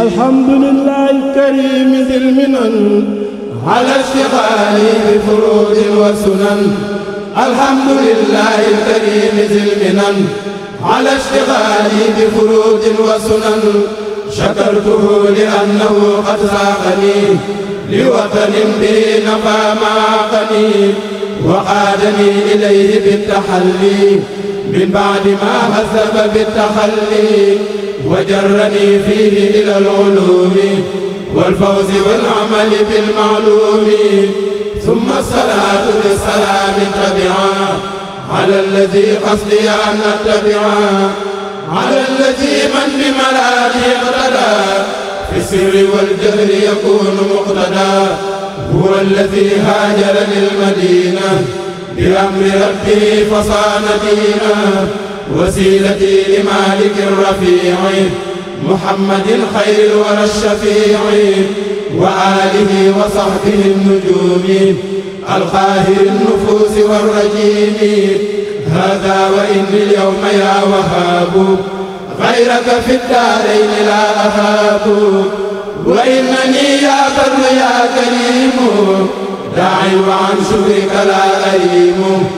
الحمد لله الكريم ذي المنن على اشتغالي بفروض وسنن. الحمد لله الكريم ذي المنن على اشتغالي بفروض وسنن. شكرته لأنه قد ساقني لوطن به نفى ما عاقني، وقادني إليه بالتحلي من بعد ما هذب بالتخلي، وجرني فيه إلى العلوم والفوز والعمل بالمعلوم. ثم الصلاة بالسلام تبعا على الذي قصدي أن أتبعا، على الذي من بمرامي اقتدى في السر والجهر يكون مقتدى. هو الذي هاجر للمدينة بأمر ربه فصان دينا، وسيلتي لمالك الرفيع محمد خير الورى الشفيع، وآله وصحبه النجوم القاهر النفوس والرجيم. هذا وإني اليوم يا وهاب غيرك في الدارين لا أهاب، وإنني يا بر يا كريم داعي وعن شكرك لا أريم.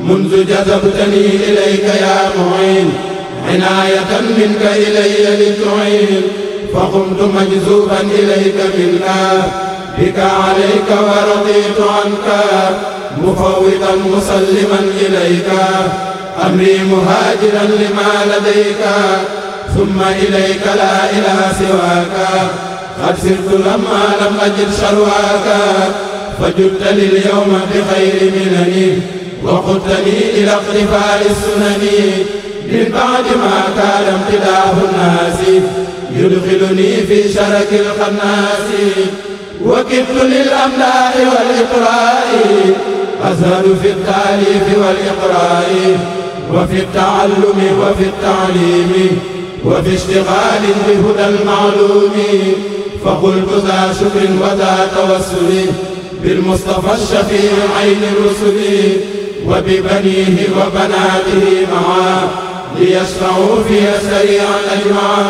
منذ جذبتني إليك يا معين عناية منك إلي لتعين، فقمت مجذوبا إليك منك بك عليك ورضيت عنك، مفوضا مسلما إليك أمري مهاجرا لما لديك. ثم إليك لا إله سواك قد سرت لما لم أجد شرواك، فجدت لي اليوم بخير منني وقدتني إلى اقتفاء السنن. من بعد ما كان امتداح الناس يدخلني في شرك الخناس، وكدت للأملاح والإقراء أزهر في التأليف والإقراء، وفي التعلم وفي التعليم، وفي اشتغال بهدى المعلوم. فقلت ذا شكر وذا توسل بالمصطفى الشفيع عين الرسل، وببنيه وبناته معا ليشفعوا فيها سريعا أجمعا.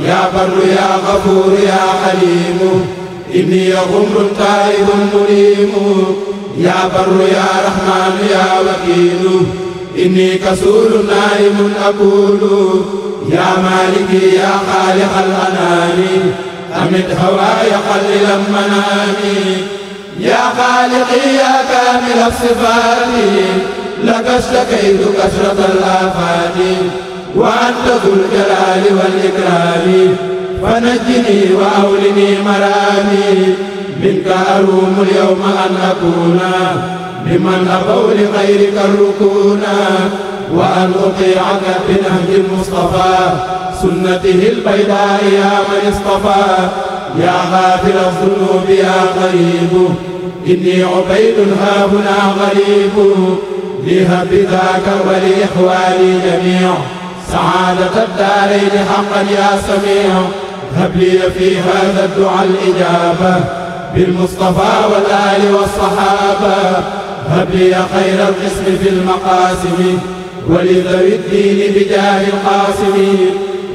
يا بر يا غفور يا حليم إني غمر تائب مليم، يا بر يا رحمن يا وكيل إني كسول نائم أقول. يا مالكي يا خالق الأنام أمد هواي قللا منامي، يا خالقي يا كامل الصفات لك اشتكيت كثرة الآفات، وأنت ذو الجلال والإكرام فنجني وأولني مرامي. منك أروم اليوم أن أكون ممن أبوا لغيرك الركونا، وأن أطيعك بنهج المصطفى سنته البيضاء يا من اصطفى. يا غافر الذنوب يا قريب إني عبيد هاهنا غريب، لهب ذاك ولإخواني جميع سعادة الدارين حقا يا سميع. هب لي في هذا الدعاء الإجابة بالمصطفى والآل والصحابة، هب لي خير القسم في المقاسم ولذوي الدين بجاه القاسم،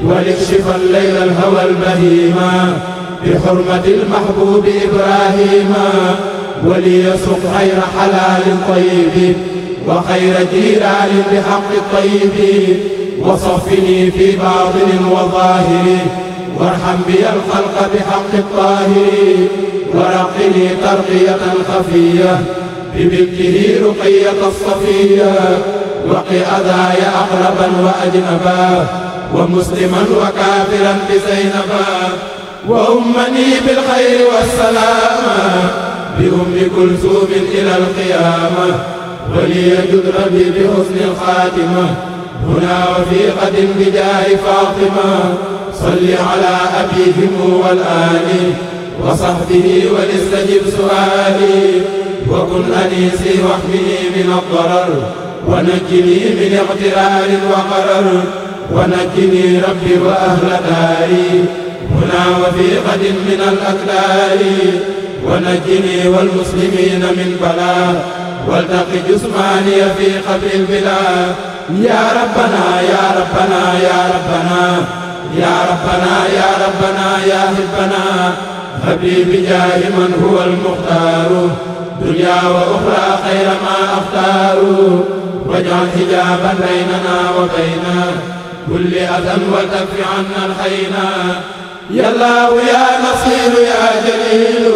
وليكشف الليل الهوى البهيما بحرمة المحبوب إبراهيم، وليسق خير حلال طيب وخير جيران بحق الطيب. وصفني في باطن وظاهر وارحم بي الخلق بحق الطاهر، ورقني ترقية خفية بملكه رقية الصفية. وقي أذاي أقربا وأجنبا ومسلما وكافرا بزينبا، وأمني بالخير والسلام بأم كلثوم إلى القيامة، وليجد ربي بحسن الخاتمة هنا وفي غد بجاه فاطمة. صل على أبيهم والآل وصحبه ولستجب سؤالي، وكن أنيسي واحمني من الضرر ونجني من اغترار وقرر. ونجني ربي وأهل داري هنا وفي غد من الأكدار، ونجني والمسلمين من بلاء والتق جسماني في قبر البلا. يا ربنا يا ربنا يا ربنا يا ربنا يا حبنا هب لي بجاه من هو المختار دنيا وأخرى خير ما أختار واجعل حجابا بيننا وبين كل أذى وتكف عنا الحينا يا الله يا نصير يا جليل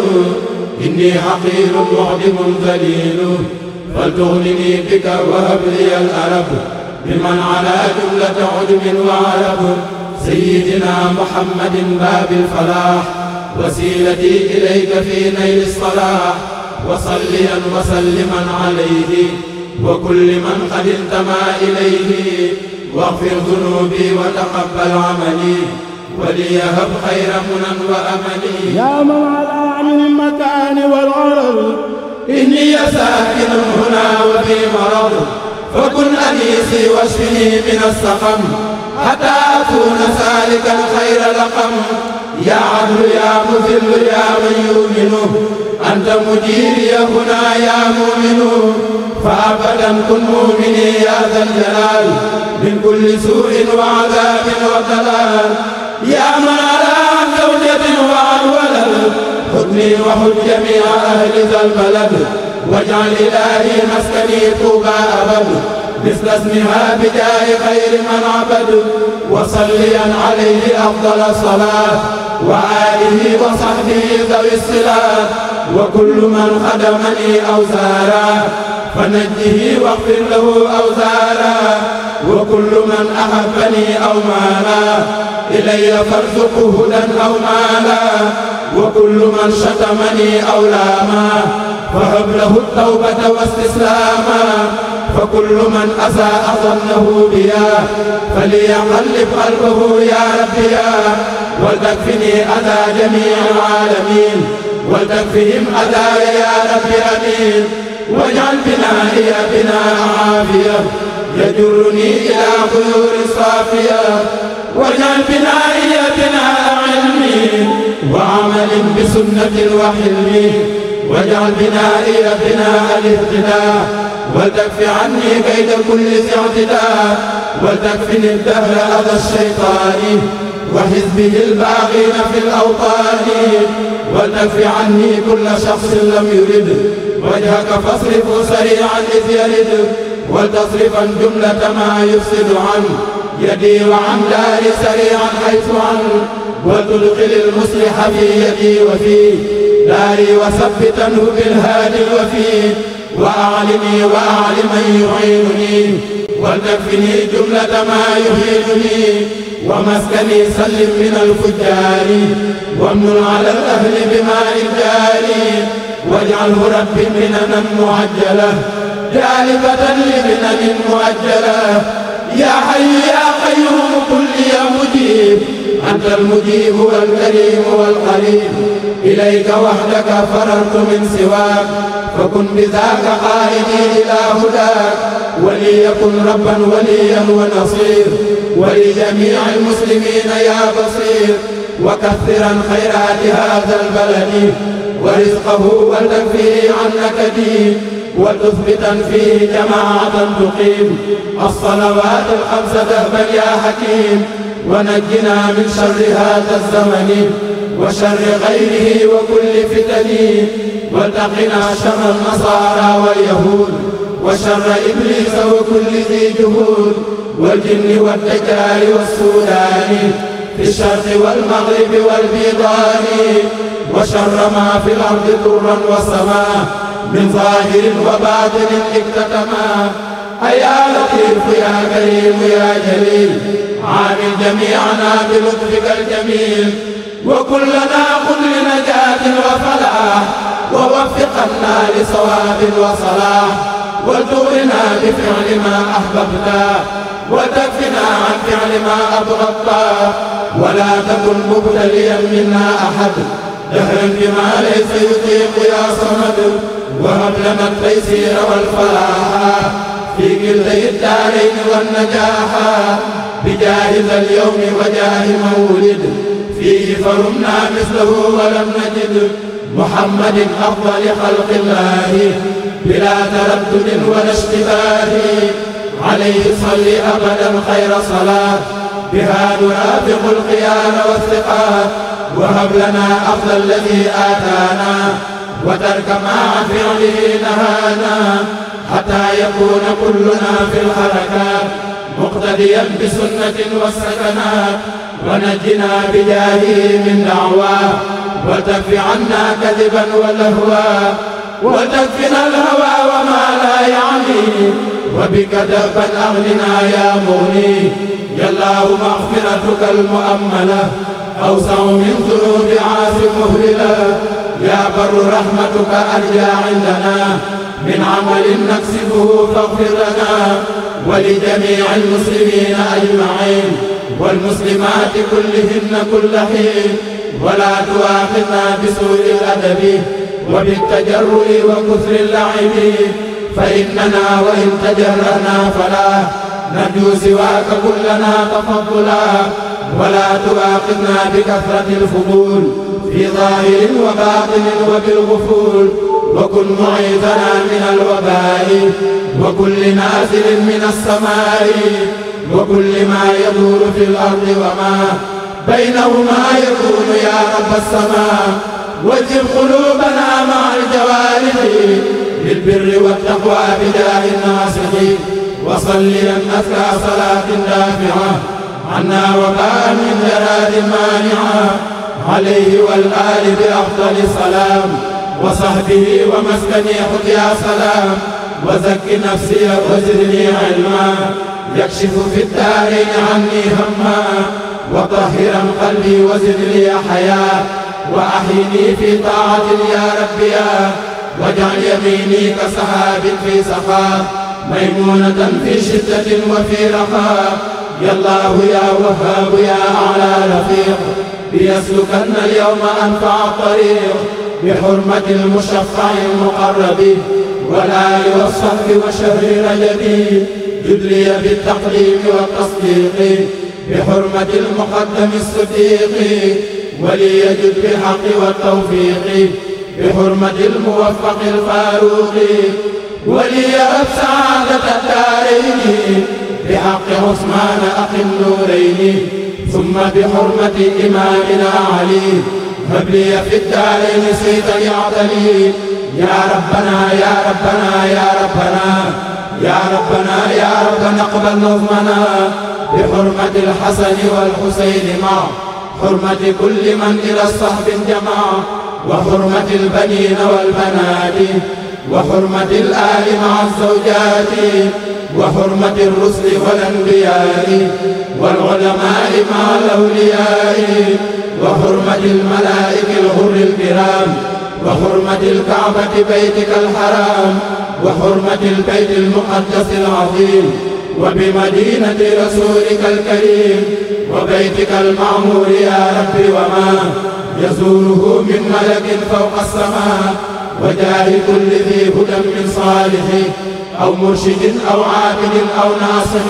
إني حقير معدم ذليل فلتغنني بك وهب لي الأرب بمن على جملة عجم وعرب سيدنا محمد باب الفلاح وسيلتي إليك في نيل الصلاح وصليا وسلما عليه وكل من قد انتمى إليه واغفر ذنوبي وتقبل عملي وليهب خير منى وأملي يا من على عن المكان والعرض إني ساكن هنا وفي مرض فكن أنيسي واشفني من السقم حتى أكون سالكا خير لقم يا عدل يا مذل يا من يؤمن أنت مجيري هنا يا مؤمن فأبدا كن مؤمني يا ذا الجلال من كل سوء وعذاب وضلال يا من على زوجة وعن ولد خذني وخذ جميع أهل ذا البلد واجعل إلهي مسكني طوبى أبد مثل اسمها بجاه خير من عبد وصليا عليه أفضل الصلاة وآله وصحبه ذوي الصلات وكل من خدمني أوزارا فنجه واغفر له أوزارا وكل من أحبني أو مالا إلي فارزقه هدى أو مالا وكل من شتمني أو لاما فهب له التوبة واستسلاما فكل من أساء ظنه بيا فليقلب قلبه يا ربي ولتكفني أذى جميع العالمين ولتكفهم أذاي يا رب أمين واجعل بنائي بناء عافية يجرني إلى خيور صافية واجعل بنائي بناء علم وعمل بسنة وحلم واجعل بنائي بناء الاهتداء ولتكف عني كيد كل ذي اعتداء ولتكفني الدهر أذى الشيطان وحزبه الباغين في الأوطان ولتكف عني كل شخص لم يرد وجهك فاصرفه سريعا إذ يرد ولتصرفا جملة ما يفسد عن يدي وعن داري سريعا حيث عن وتدخل المصلح في يدي وفي داري وثبتنه بالهادي الوفي وأعلمي وأعلم من يعينني ولتكفني جملة ما يهينني ومسكني سلم من الفجار وامن على الأهل بماء الجاري واجعله رب مننا معجلة جالبة لمنن مؤجلة يا حي يا قيوم كل يا مجيب أنت المجيب والكريم والقريب إليك وحدك فررت من سواك فكن بذاك قائدي إلى هداك وليكن ربا وليا ونصير ولجميع المسلمين يا بصير وكثرا خيرات هذا البلد ورزقه ولتكفيه عن نكدي وتثبتا فيه جماعة تقيم الصلوات الخمس دهبا يا حكيم ونجنا من شر هذا الزمن وشر غيره وكل فتن واتقنا شر النصارى واليهود وشر إبليس وكل ذي جهود والجن والدجال والسودان في الشرق والمغرب والبيضان وشر ما في الأرض طرا وسماء من ظاهر وباطن اكتتما أيا لطيف يا كريم يا جليل عامل جميعنا بلطفك الجميل وكلنا قل لنجاة وفلاح ووفقنا لصواب وصلاح وتغرنا بفعل ما أحببت وتكفنا عن فعل ما أبغضت ولا تكن مبتليا منا أحد دهرا بما ليس يطيق يا صمد وهب لنا التيسير والفلاح في كلتي الدارين والنجاح بجاه ذا اليوم وجاه مولد فيه فرمنا مثله ولم نجد محمد أفضل خلق الله بلا تردد ولا اشتباه عليه صل أبدا خير صلاة بها نرافق الخيار والثقات وهب لنا أفضل الذي آتانا وترك ما عن فعله نهانا حتى يكون كلنا في الحركات مقتديا بسنة والسكنات ونجنا بجاهه من دعواه وتكف عنا كذبا ولهوا وتكفنا الهوى وما لا يعني وبك دأبا أغننا يا مغني يا الله مغفرتك المؤملة أوسع من ذنوب عاص مهللة يا بر رحمتك أرجى عندنا من عمل نكسبه فاغفر لنا ولجميع المسلمين أجمعين والمسلمات كلهن كل حين ولا تؤاخذنا بسوء الأدب وبالتجرؤ وكثر اللعب فإننا وإن تجرأنا فلا نرجو سواك كلنا تفضلا ولا تؤاخذنا بكثرة الفضول في ظاهر وباطن وبالغفول وكن معيذنا من الوباء وكل نازل من السماء وكل ما يدور في الأرض وما بينهما يكون يا رب السماء واجب قلوبنا مع الجوارح بالبر والتقوى بجاه الناصح وصليا أزكى صلاة دافعة عنا وباء من جراد مانعة عليه والآل بأفضل السلام وصحبه ومسكني خذ يا سلام وزك نفسي وزدني علما يكشف في الدارين عني هما وطهرا قلبي وزد لي حياة وأحيني في طاعة يا ربي واجعل يميني كسحاب في سخاء ميمونة في شدة وفي رخاء يا الله يا وهاب يا أعلى رفيق ليسلكن اليوم أنفع الطريق بحرمة المشفع المقرب والآل والصحب وشهر رجب جد لي بالتقديم والتصديق بحرمة المقدم الصديق وليجد بالحق والتوفيق بحرمة الموفق الفاروق وليهب سعادة الدارين بحق عثمان أخي النورين ثم بحرمة إمامنا علي هب لي في الدارين سيدا يعتلي يا ربنا يا ربنا يا ربنا يا ربنا يا ربنا اقبل نظمنا بحرمة الحسن والحسين مع حرمة كل من إلى الصحب جمع وحرمة البنين والبنات وحرمة الآل مع الزوجات وحرمة الرسل والأنبياء والعلماء مع الأولياء وحرمة الملائكة الغر الكرام وحرمة الكعبة بيتك الحرام وحرمة البيت المقدس العظيم وبمدينة رسولك الكريم وبيتك المعمور يا رب وما يزوره من ملك فوق السماء وجاه كل ذي هدى من صالح أو مرشد أو عابد أو ناصح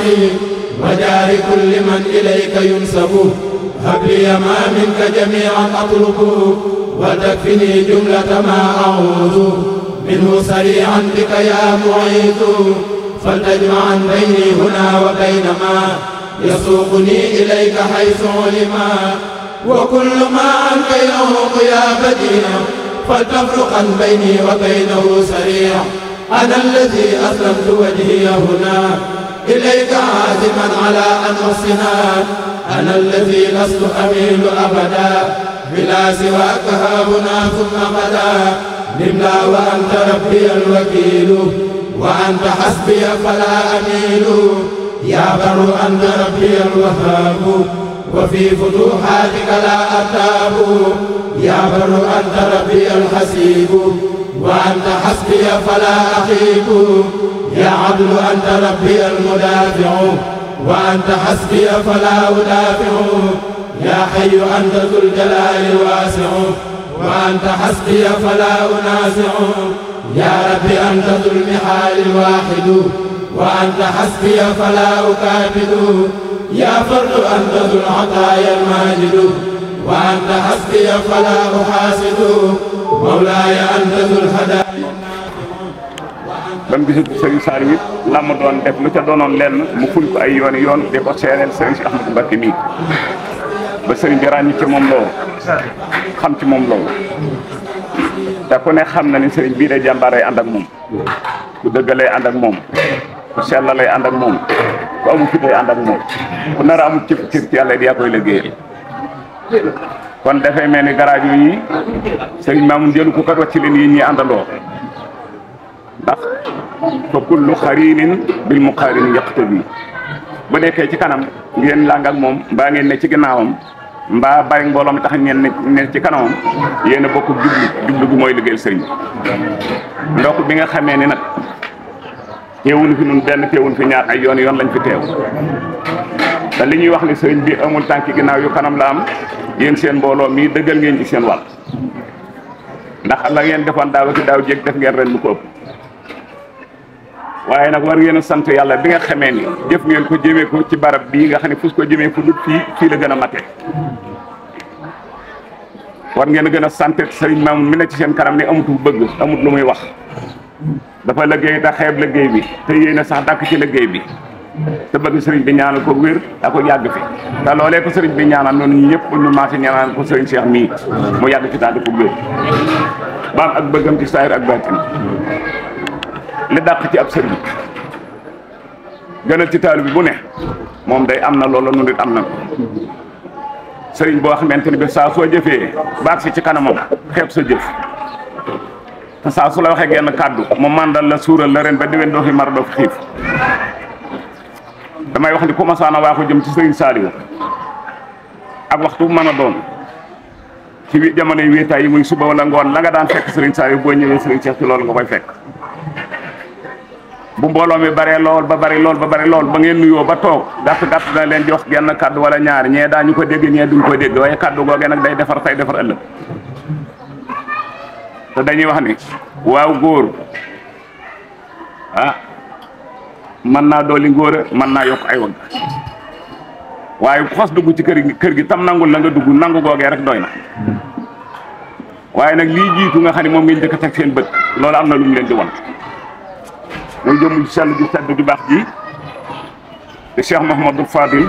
وجاه كل من إليك ينسب هب لي ما منك جميعا أطلب وتكفني جملة ما أعوذ منه سريعا بك يا معيذ فلتجمعا بيني هنا وبين ما يسوقني إليك حيث علما وكل ما عنك يوق يا بديع فلتفرقا بيني وبينه سريع أنا الذي أسلمت وجهي هنا إليك عازما على أن أحسنا أنا الذي لست أميل أبدا بلا سواك هاهنا ثم غدا نملا وأنت ربي الوكيل وأنت حسبي فلا أميل يا بر أنت ربي الوهاب وفي فتوحاتك لا أرتاب يا بر أنت ربي الحسيب وأنت حسبي فلا أخيب يا عدل أنت ربي المدافع وأنت حسبي فلا أدافع يا حي أنت ذو الجلال الواسع وأنت حسبي فلا أنازع يا رب أنت ذو المحال الواحد وأنت حسبي فلا أكابد يا فرد أنت ذو العطايا الماجد وأنت حسبي فلا أحاسد مولاي أنت ذو الهدايا وأنت ba mu gisatu sëriñ Saliou it la mu doon def lu ca doonoon lenn mu ful ko ay yooni yoon di ko seereel sëriñ si Ahmadou Mbacké mii ba sëriñ bi ràññi ci moom loolu xam ci moom loolu te ku ne xam na ni sëriñ bii de jàmbaaree ànd ak moom ku dëggalee ànd ak moom ku sellalay ànd ak moom ku amul fit day ànd ak moom ku nar a amul cër ci yàlla di yaa koy liggéeyal kon dafay mel ni garage yi sëriñ Mamoune jëlu ko kat wàcc leen yi ñuy àndandoo ndax fa kullu xarinin bil muqarin yaqtadi bu nekkee ci kanam ngeen làng ak moom mbaa ngeen ne ci ginnaawam mbaa bari mbooloo mi tax ngeen ne ci kanamam yéen a bokk jublu bi mooy liggéeyal sëriñ ndokk bi nga xamee ni nag teewuñu fi nun benn teewuñu fi ñaar ay yoon lañ fi teew te li ñuy wax ni sëriñ bi amul tànki ginnaaw yu kanam la am yéen seen mbooloo mii dëggal ngeen ci seen wàll ndax la ngeen defoon daaw ak daaw jéeg def ngeen ren lu ko ëpp waaye nag war ngeen a sant yàlla bi nga xamee ni jëf ngeen ko jëmee ko ci barab bii nga xam ne fu ko jëmee fu dut fii la gën a mate war ngeen a gën a sant sëriñ Mamoune mi ne ci seen kanam ni amutul bëgg amut lu muy wax dafa liggéey te xeeb liggéey bi te yéene sax dàkk ci liggéey bi te bëgg sëriñ bi ñaanal ko wér ak ko yàgg fi te loolee ko sëriñ bi ñaanal noonu ñëpp ñu maase ñaanal ko sëriñ Cheikh mii mu yàgg ci tànn ko wér baam ak bëggam ci saayir ak baatin li dàq ci ab sëriñ gënal ci taalu bi bu ne moom day am na loolu nu nit am na ko sëriñ boo xamante ni bi saa soo jëfee baag si ci kanamam xeeb sa jëf te saa su la waxee genn kàddu mu màndal la suural la ren ba déwén doo fi mar doo fi xiif damay wax ni ku masaana waa ko jëm ci sëriñ Saliou ak waxtu bu mën a doon ci jamono yi wéetaay yi muy suba wala ngoon la nga daan fekk sëriñ Saliou boo ñëwee sëriñ Cheikh ci loolu nga koy fekk bu mbooloo mi baree lool ba bari lool ba ngeen nuyoo ba toog gàtt dana leen di wax genn kàddu wala ñaar ñee daañu ko dégg ñee duñ ko dégg waaye kàddu googee nag day defar tey defar ëllëg te dañuy wax ni waaw góor mën naa dooli ngóora mën naa yokk ay wagg waaye ku xas dugg ci kër gi tam nangul la nga dugg nangu googee rek doy na waaye nag lii jiitu nga xam ne moom ngeen njëkk a teg seen bët loolu am na lu mu leen di won muy jëmm ju sell ju sedd ju baax ji di Cheikh Mouhamadou Fadil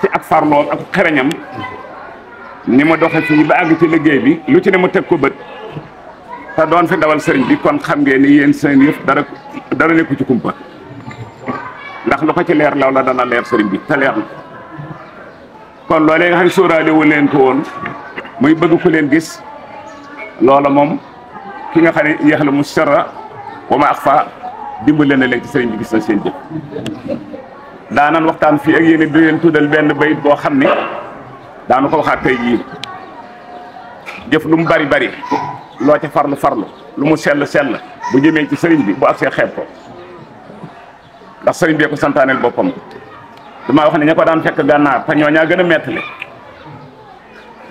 ci ak farloom ak xereñam ni ma doxe fii ba àgg ci liggéey bi lu ci ne ma teg ko bët te doon fi dawal sëriñ bi kon xam ngeen ni yéen seen yëf dara nekku ci kumpa ndax lu ko ci leer law la dana leer sëriñ bi te leer na kon loolee nga xam ne sóoraale wu leen ko woon muy bëgg ku leen gis loola moom ki nga xam ne yéex la mu serra wa ma axfa dimbale na leen ci sëriñ bi gis na seen jëf daanan waxtaan fii ak yéen di leen tuddal benn bayit boo xam ni daanu ko waxaat tey jii jëf lu mu bari loo ca farlu lu mu sell bu jëmee ci sëriñ bi bu agsee xeeb ko ndax sëriñ bee ko santaaneel boppam damaa wax ne ña ko daan fekk gànnaar te ñooñaa gën a mettale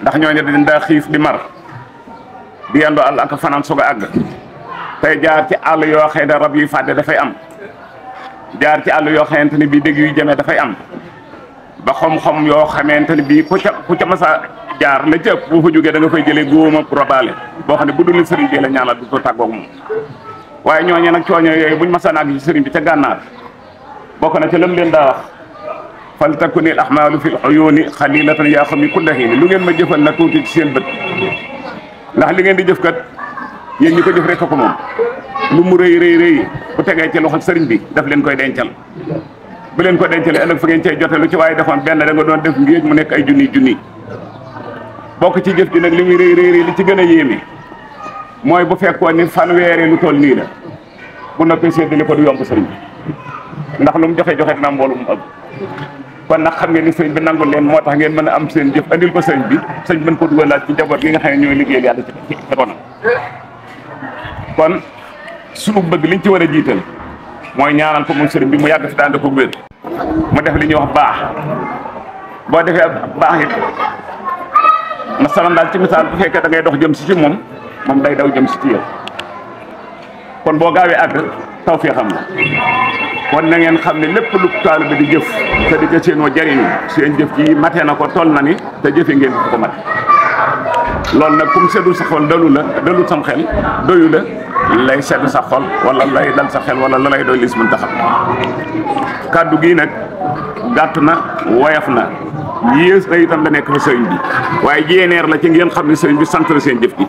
ndax ñooñu dañ daa xiif di mar di yendoo àll ak fanaan soog a àgg tey jaar ci àll yoo xëy na rab yuy fàdde dafay am jaar ci àll yoo xamante ni bii dégg yu jëmee dafay am ba xom-xom yoo xamante ni bii ku ca masa jaar la cëpp boo fa jógee da nga fay jëlee góoma probable boo xam ne bu dul sëriñ bi la ñaanal du ko tàggoog moom waaye ñooñee nag cooño yooyu buñ masaan àgg ci sëriñ bi ca gànnaar bokk na ca lam leen daa wax fal takunil ahmaalu fil uyuuni xalilatan yaa xam ni kullahiini lu ngeen ma jëfal na tuuti ci seen bët ndax li ngeen di jëf kat yéen ñi ko jëf rek ko moom lu mu rëy bu tegee ci loxo sëriñ bi daf leen koy dencal bu leen ko dencalee ëllëg fa ngeen cay jote lu ci waaye defoon benn da nga doon def ngéej mu nekk ay junni bokk ci jëf ji nag li muy rëy li ci gën a yéeme mooy bu fekkoon ni fanweeri lu toll nii la bu noppee séddale ko du yomb sëriñ bi ndax lu mu joxe dina mboolu mu ëpp kon nag xam ngeen ni sëriñ bi nangul leen moo tax ngeen mën a am seen jëf andil ko sëriñ bi sëriñ mën ko dugalaat ci njaboot gi nga xam ne ñooy liggéeyal yàlla ci ronam kon sunu bëgg liñ ci war a jiital mooy ñaanal ko moom sëriñ bi mu yàgg fi daan ko wér mu def li ñuy wax baax boo defee baax it masalan daal ci misaal bu fekkee da ngay dox jëm si ci moom day daw jëm si ci yow kon boo gaawee àgg taw fee xam la kon na ngeen xam ne lépp lu taalibe bi di jëf te di ca seenoo jariñu seen jëf ji mate na ko toll na ni te jëfe ngeen ko mate loolu nag comme seddul sa xol dalul sam xel doyu la lay sedd sa xol wala lay dal sa xel wala la lay doy lis mën ta xam kàddu gi nag gàtt na woyof na yées na itam la nekk fa sëriñ bi waaye jeeneer la ci ngeen xam ne sëriñ bi sant na seen jëf gi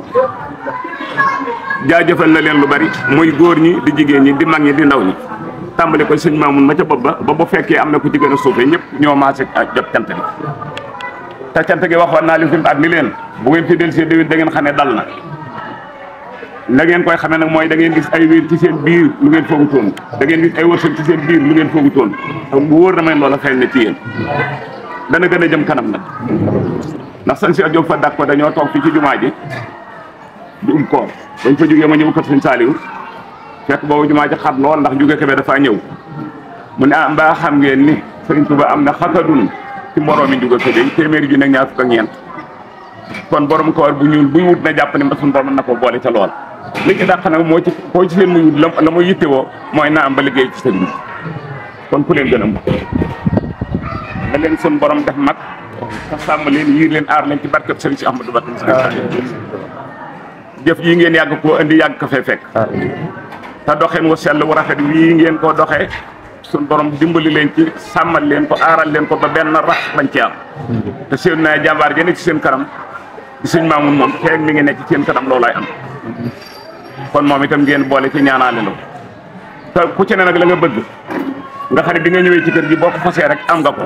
jaajëfal na leen lu bari muy góor ñi di jigéen ñi di mag ñi di ndaw ñi tàmbali ko sëñ Mamoun ma ca bopp ba bu fekkee am na ku ci gën a suufee ñëpp ñoo maase jot cant gi te cant gi waxoon naa li fi at ni leen bu ngeen fi del see déwén da ngeen xam ne dal na la ngeen koy xamee nag mooy da ngeen gis ay wér ci seen biir lu ngeen foogutoon da ngeen gis ay wërsëg ci seen biir lu ngeen foogutoon te bu wóor na may loola feeñ na ci yéen dana gën a jëm kanam nag ndax sëñ Cheikh Diop fa dak ko dañoo toog fii ci jumaa ji di koor dañ fa jógee ma ñëw kër sëñ Saliou fekk boobu jumaa ji xat lool ndax jóge Kébé dafaa ñëw mu ne mbaa xam ngeen ni Sëriñ Tuba am na xakadun ci mbooloo mi jóge Kébé téeméeri ju nekk ñaar fukk ak ñeent kon borom kawar bu ñuul buy wut na jàpp ne suñu borom na ko boole ca lool li ci dàq nag moo ci koo ci seen muy wut la muy yittewoo mooy na am ba liggéey ci sëriñ bi kon ku leen gën a da leen suñu borom def mag te sàmm leen yiir leen aar leen ci barkeb sëriñ si Ahmadou Bamba jëf yi ngeen yàgg koo indi yàgg ko fee fekk te doxeen wu sell wu rafet wii ngeen koo doxee suñ borom dimbali leen ci sàmmal leen ko aaral leen ko ba benn rax bañ ci am te seen naa jàmbaar jene ci seen kanam di sëñ Mamoun moom feeg mi ngi nekk ci seen kanam loolaay am kon moom itam ngeen boole ci ñaanaale la te ku ci ne nag la nga bëgg nga xam ne bi nga ñëwee ci kër gi boo ko fasee rek am nga ko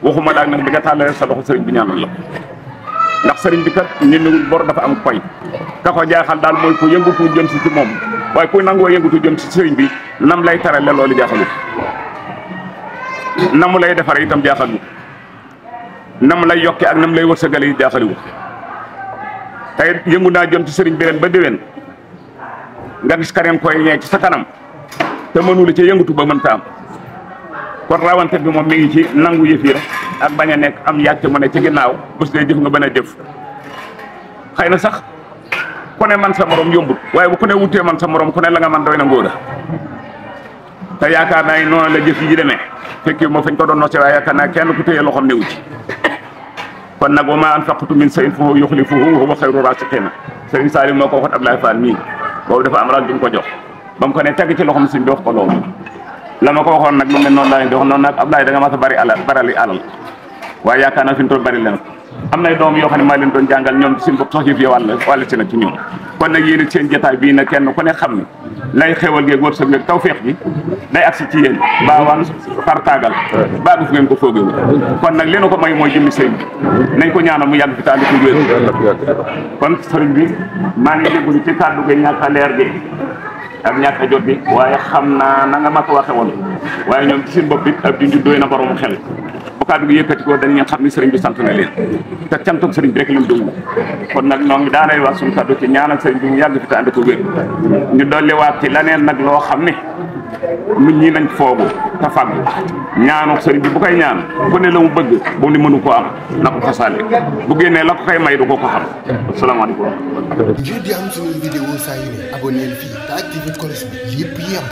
waxuma daal nag bi nga tàllalee sa loxo sëriñ bi ñaanal la ndax sëriñ bi kat nit ñi bor dafa am koy ka ko jaaxal daal mooy ku yëngatu jëm si ci moom waaye ku nangoo yëngatu jëm si sëriñ bi nam lay tarale loolu jaaxalu namu lay defare itam jaaxalu nam lay yokke ak nam lay wërsëgale yi jaaxaliwu tey yëngu naa jëm ci sëriñ bi ren ba déwén nga gis keneen koy ñee ci sa kanam te mënula ci yëngatu ba mënta am kon rawante bi moom mi ngi ci nangu yëf yi rek ak bañ a nekk am yàcc mu ne ci ginnaaw bés dee jëf nga bën a jëf xëy na sax ku ne man sa morom yombut waaye bu ku ne wutee man sa morom ku ne la nga man doy na ngóora te yaakaar naa noonu la jëf yi demee fekki moo fañ ko doon noose waaye yaakaar naa kenn ku téye loxoom newu ci kon nag wa maa anfaqtum min shay'in fa huwa yukhlifuhu wa huwa khayru raasiqiin Sëriñ Saliou moo ko waxoon Abdoulaye Fall mii boobu dafa am rajo bi mu ko jox ba mu ko ne teg ci loxoom suñ bi wax ko loolu la ma ko waxoon nag lu mel noonu laa leen di wax noonu nag Abdoulaye da nga mas a barali alal waaye yaakaar naa fi mu toll bari leen am nay doom yoo xam ne maa leen doon jàngal ñoom seen bopp sax yëf yi wàll si na ci ñoom kon nag yéen it seen jotaay bii nag kenn ku ne xam ne lay xewal geeg wërsëg geeg tawfeex gi day agsi ci yéen baawaan partaagal baagu fu ngeen ko foogee kon nag li nu ko may mooy jëmmi sëriñ bi nañ ko ñaanal mu yàgg fi taal di ko wér kon sëriñ bi maa ngi déglu ci kàddu gi ñàkk a leer gi ak ñàkk a jot bi waaye xam naa na nga ma ko waxe woon waaye ñoom ci seen bopp it ab junju doy na borom xel bu kàddu gi yëkkati ko dañ ngeen xam ni sëriñ bi sant na leen te cantuk sëriñ bi rek lañ doon kon nag noo ngi daanay wax suñu kàddu ci ñaanal sëriñ bi mu yàgg fi te ànd ko wér ñu dolliwaat ci leneen nag loo xam ne nit ñi nañ foogu te fàggu ñaanu sëriñ bi bu koy ñaan ku ne la mu bëgg bu ni mënu koo am na ko fasaale bu génnee la ko koy may du ko ko xam asalaamaaleykum. ngir di am suñuy vidéo saa yu ne abonné fii te activé cloche bi yëpp yem